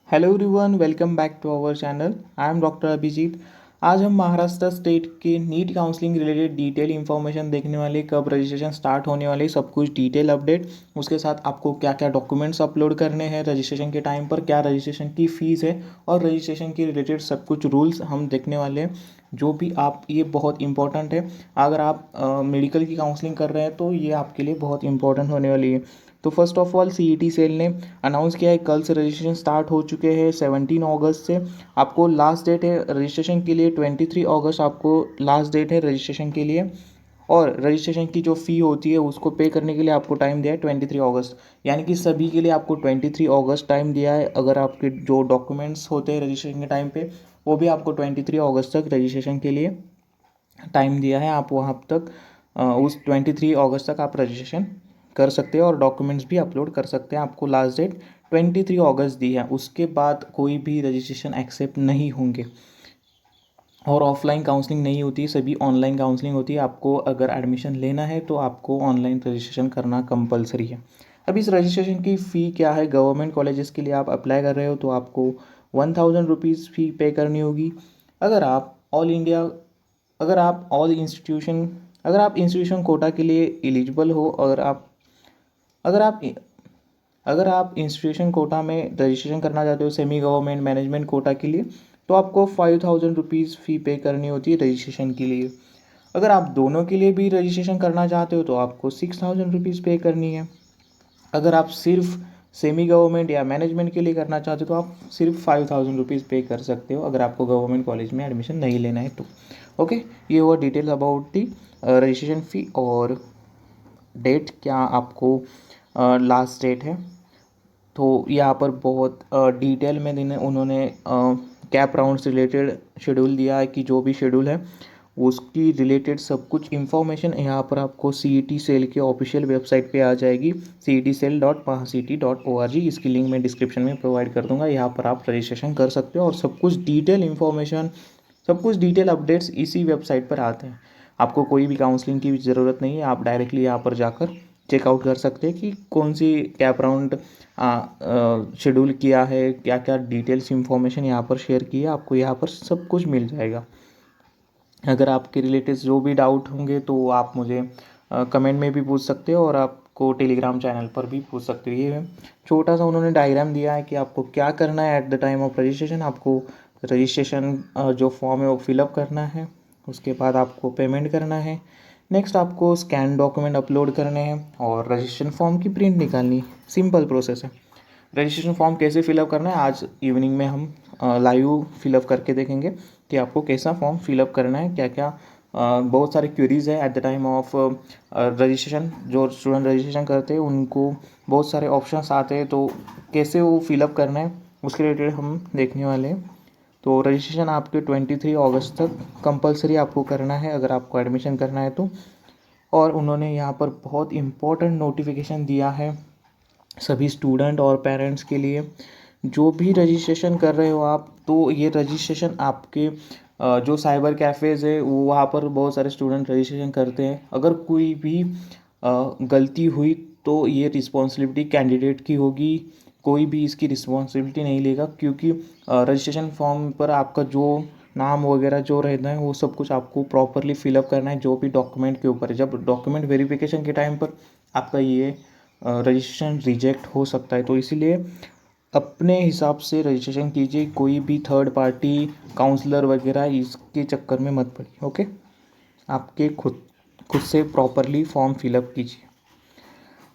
Hello everyone, welcome back to our channel. I am doctor Abhijeet. आज हम Maharashtra state के NEET counselling related detail information देखने वाले, कब रजिस्ट्रेशन स्टार्ट होने वाले, सब कुछ डिटेल अपडेट। उसके साथ आपको क्या क्या डॉक्यूमेंट्स अपलोड करने हैं रजिस्ट्रेशन के टाइम पर, क्या रजिस्ट्रेशन की फ़ीस है और रजिस्ट्रेशन के रिलेटेड सब कुछ रूल्स हम देखने वाले हैं। जो भी आप, ये बहुत इंपॉर्टेंट है। अगर आप मेडिकल की काउंसलिंग कर रहे हैं तो ये आपके लिए बहुत इंपॉर्टेंट होने वाली है। तो first of all CET cell ने अनाउंस किया है, कल से रजिस्ट्रेशन स्टार्ट हो चुके हैं 17 अगस्त से। आपको लास्ट डेट है रजिस्ट्रेशन के लिए 23 अगस्त, आपको लास्ट डेट है रजिस्ट्रेशन के लिए। और रजिस्ट्रेशन की जो फ़ी होती है उसको पे करने के लिए आपको टाइम दिया है 23 अगस्त। यानी कि सभी के लिए आपको 23 अगस्त टाइम दिया है। अगर आपके जो डॉक्यूमेंट्स होते हैं रजिस्ट्रेशन के टाइम पे, वो भी आपको 23 अगस्त तक रजिस्ट्रेशन के लिए टाइम दिया है। आप वहाँ तक उस 23 अगस्त तक आप रजिस्ट्रेशन कर सकते हैं और डॉक्यूमेंट्स भी अपलोड कर सकते हैं। आपको लास्ट डेट 23 अगस्त दी है, उसके बाद कोई भी रजिस्ट्रेशन एक्सेप्ट नहीं होंगे। और ऑफलाइन काउंसलिंग नहीं होती, सभी ऑनलाइन काउंसलिंग होती है। आपको अगर एडमिशन लेना है तो आपको ऑनलाइन रजिस्ट्रेशन करना कंपलसरी है। अब इस रजिस्ट्रेशन की फ़ी क्या है? गवर्नमेंट कॉलेजेस के लिए आप अप्लाई कर रहे हो तो आपको 1000 रुपीज़ फ़ी पे करनी होगी। अगर आप ऑल इंडिया अगर आप ऑल इंस्टीट्यूशन अगर आप इंस्टीट्यूशन कोटा के लिए एलिजिबल हो, अगर आप अगर आप इंस्टीट्यूशन कोटा में रजिस्ट्रेशन करना चाहते हो सेमी गवर्नमेंट मैनेजमेंट कोटा के लिए, तो आपको 5000 रुपीज़ फ़ी पे करनी होती है रजिस्ट्रेशन के लिए। अगर आप दोनों के लिए भी रजिस्ट्रेशन करना चाहते हो तो आपको 6000 रुपीज़ पे करनी है। अगर आप सिर्फ सेमी गवर्नमेंट या मैनेजमेंट के लिए करना चाहते हो तो आप सिर्फ 5000 रुपीज़ पे कर सकते हो, अगर आपको गवर्नमेंट कॉलेज में एडमिशन नहीं लेना है तो। ओके, ये हुआ डिटेल अबाउट दी रजिस्ट्रेशन फ़ी और डेट, क्या आपको लास्ट डेट है। तो यहाँ पर बहुत डिटेल में उन्होंने कैप राउंड से रिलेटेड शेड्यूल दिया है कि जो भी शेड्यूल है उसकी रिलेटेड सब कुछ इन्फॉर्मेशन यहाँ पर आपको सीईटी सेल के ऑफिशियल वेबसाइट पे आ जाएगी, cetcell.mahacity.org। इसकी लिंक मैं डिस्क्रिप्शन में प्रोवाइड कर दूंगा। यहाँ पर आप रजिस्ट्रेशन कर सकते हो और सब कुछ डिटेल इन्फॉर्मेशन, सब कुछ डिटेल अपडेट्स इसी वेबसाइट पर आते हैं। आपको कोई भी काउंसलिंग की ज़रूरत नहीं है, आप डायरेक्टली यहाँ पर जाकर चेकआउट कर सकते हैं कि कौन सी कैप राउंड शेड्यूल किया है, क्या क्या डिटेल्स इंफॉर्मेशन यहाँ पर शेयर की है। आपको यहाँ पर सब कुछ मिल जाएगा। अगर आपके रिलेटेड जो भी डाउट होंगे तो आप मुझे कमेंट में भी पूछ सकते हो और आपको टेलीग्राम चैनल पर भी पूछ सकते हो। ये छोटा सा उन्होंने डायग्राम दिया है कि आपको क्या करना है at the time of registration. आपको रजिस्ट्रेशन जो फॉर्म है वो फिलअप करना है, उसके बाद आपको पेमेंट करना है। नेक्स्ट आपको स्कैन डॉक्यूमेंट अपलोड करने हैं और रजिस्ट्रेशन फॉर्म की प्रिंट निकालनी। सिंपल प्रोसेस है। रजिस्ट्रेशन फॉर्म कैसे फिलअप करना है आज इवनिंग में हम लाइव फिलअप करके देखेंगे कि आपको कैसा फॉर्म फिलअप करना है, क्या क्या बहुत सारे क्वेरीज है at the time of registration. जो स्टूडेंट रजिस्ट्रेशन करते हैं उनको बहुत सारे ऑप्शंस आते हैं, तो कैसे वो फिलअप करना है उसके रिलेटेड हम देखने वाले हैं। तो रजिस्ट्रेशन आपके 23 अगस्त तक कंपलसरी आपको करना है अगर आपको एडमिशन करना है तो। और उन्होंने यहाँ पर बहुत इम्पोर्टेंट नोटिफिकेशन दिया है सभी स्टूडेंट और पेरेंट्स के लिए। जो भी रजिस्ट्रेशन कर रहे हो आप, तो ये रजिस्ट्रेशन आपके जो साइबर कैफ़ेज़ है वो, वहाँ पर बहुत सारे स्टूडेंट रजिस्ट्रेशन करते हैं। अगर कोई भी गलती हुई तो ये रिस्पॉन्सिबिलिटी कैंडिडेट की होगी, कोई भी इसकी रिस्पॉन्सिबिलिटी नहीं लेगा, क्योंकि रजिस्ट्रेशन फॉर्म पर आपका जो नाम वगैरह जो रहना है वो सब कुछ आपको प्रॉपरली फिलअप करना है, जो भी डॉक्यूमेंट के ऊपर है। जब डॉक्यूमेंट वेरिफिकेशन के टाइम पर आपका ये रजिस्ट्रेशन रिजेक्ट हो सकता है, तो इसीलिए अपने हिसाब से रजिस्ट्रेशन कीजिए। कोई भी थर्ड पार्टी काउंसलर वगैरह इसके चक्कर में मत पड़िए। ओके, आपके खुद खुद से प्रॉपरली फॉर्म फिलअप कीजिए।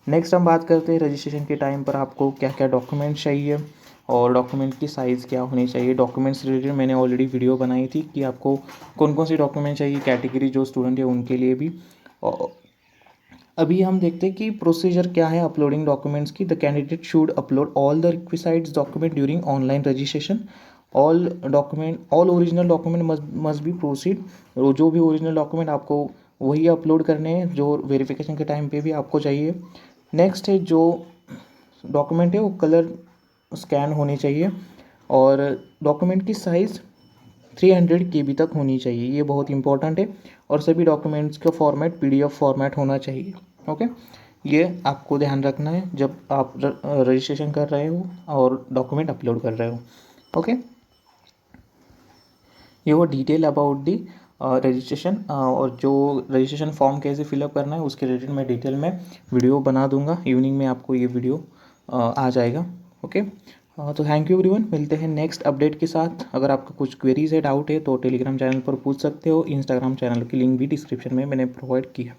नेक्स्ट हम बात करते हैं रजिस्ट्रेशन के टाइम पर आपको क्या क्या डॉक्यूमेंट चाहिए और डॉक्यूमेंट की साइज़ क्या होनी चाहिए। डॉक्यूमेंट्स रिलेटेड मैंने ऑलरेडी वीडियो बनाई थी कि आपको कौन कौन सी डॉक्यूमेंट चाहिए, कैटेगरी जो स्टूडेंट है उनके लिए भी। और अभी हम देखते हैं कि प्रोसीजर क्या है अपलोडिंग डॉक्यूमेंट्स की। The candidate should upload all the requisites document during online registration. All original document must be proceed. जो भी ओरिजिनल डॉक्यूमेंट आपको वही अपलोड करने हैं जो वेरिफिकेशन के टाइम पे भी आपको चाहिए। नेक्स्ट है, जो डॉक्यूमेंट है वो कलर स्कैन होनी चाहिए और डॉक्यूमेंट की साइज़ 300 KB तक होनी चाहिए, ये बहुत इंपॉर्टेंट है। और सभी डॉक्यूमेंट्स का फॉर्मेट PDF फॉर्मेट होना चाहिए। ओके, ये आपको ध्यान रखना है जब आप रजिस्ट्रेशन कर रहे हो और डॉक्यूमेंट अपलोड कर रहे हो। ओके, ये वो डिटेल अबाउट दी रजिस्ट्रेशन और जो रजिस्ट्रेशन फॉर्म कैसे फिलअप करना है उसके रिलेटेड मैं डिटेल में वीडियो बना दूंगा। इवनिंग में आपको ये वीडियो आ जाएगा। ओके, तो थैंक यू एवरीवन, मिलते हैं नेक्स्ट अपडेट के साथ। अगर आपका कुछ क्वेरीज है, डाउट है तो टेलीग्राम चैनल पर पूछ सकते हो। इंस्टाग्राम चैनल की लिंक भी डिस्क्रिप्शन में मैंने प्रोवाइड किया।